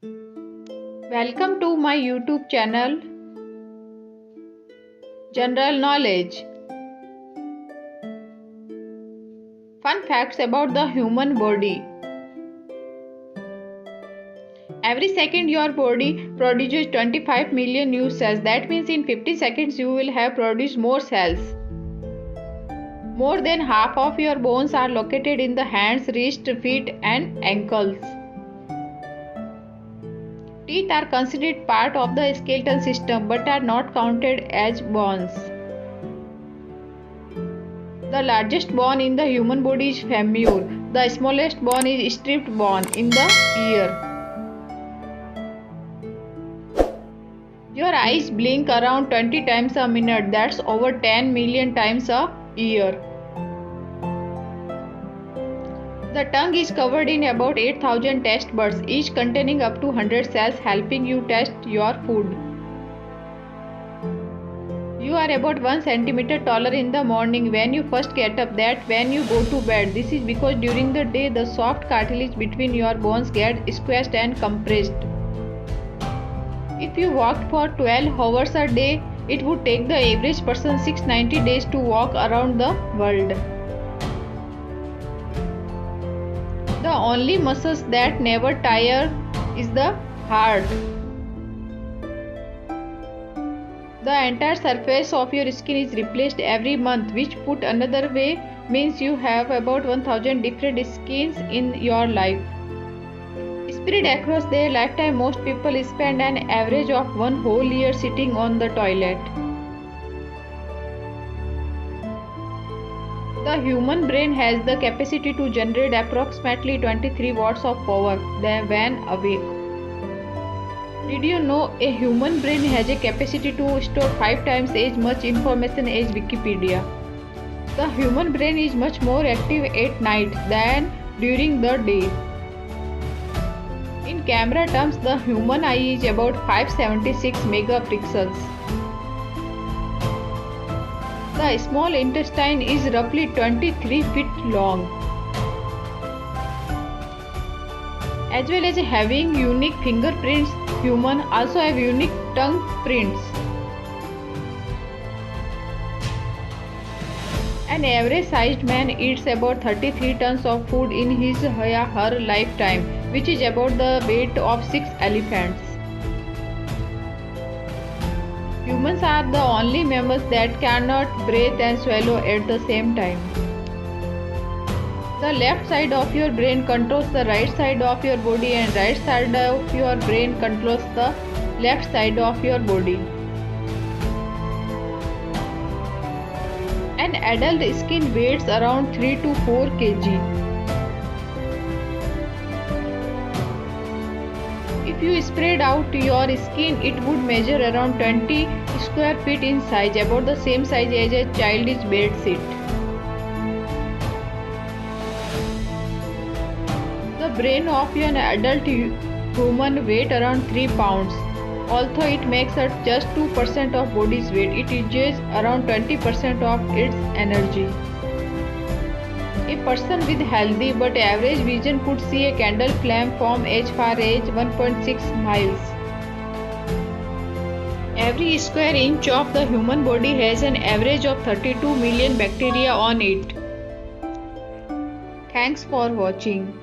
Welcome to my YouTube channel General Knowledge. Fun facts about the human body. Every second your body produces 25 million new cells. That means in 50 seconds you will have produced more cells. More than half of your bones are located in the hands, wrists, feet and ankles. Teeth are considered part of the skeletal system but are not counted as bones. The largest bone in the human body is femur. The smallest bone is strip bone in the ear. Your eyes blink around 20 times a minute. That's over 10 million times a year. The tongue is covered in about 8,000 taste buds, each containing up to 100 cells helping you taste your food. You are about 1 centimeter taller in the morning when you first get up than when you go to bed. This is because during the day the soft cartilage between your bones gets squeezed and compressed. If you walked for 12 hours a day, it would take the average person 690 days to walk around the world. The only muscles that never tire is the heart. The entire surface of your skin is replaced every month, which put another way means you have about 1000 different skins in your life. Spread across their lifetime, most people spend an average of 1 whole year sitting on the toilet. The human brain has the capacity to generate approximately 23 watts of power when awake. Did you know a human brain has a capacity to store 5 times as much information as Wikipedia? The human brain is much more active at night than during the day. In camera terms, the human eye is about 576 megapixels. The small intestine is roughly 23 feet long. As well as having unique fingerprints, humans also have unique tongue prints. An average sized man eats about 33 tons of food in his or her lifetime, which is about the weight of 6 elephants. Humans are the only mammals that cannot breathe and swallow at the same time. The left side of your brain controls the right side of your body and right side of your brain controls the left side of your body. An adult skin weighs around 3 to 4 kg. If you spread out your skin, it would measure around 20 square feet in size, about the same size as a child's bed sheet. The brain of an adult human weighs around 3 pounds. Although it makes up just 2% of body's weight, it uses around 20% of its energy. A person with healthy but average vision could see a candle flame from as far as 1.6 miles. Every square inch of the human body has an average of 32 million bacteria on it. Thanks for watching.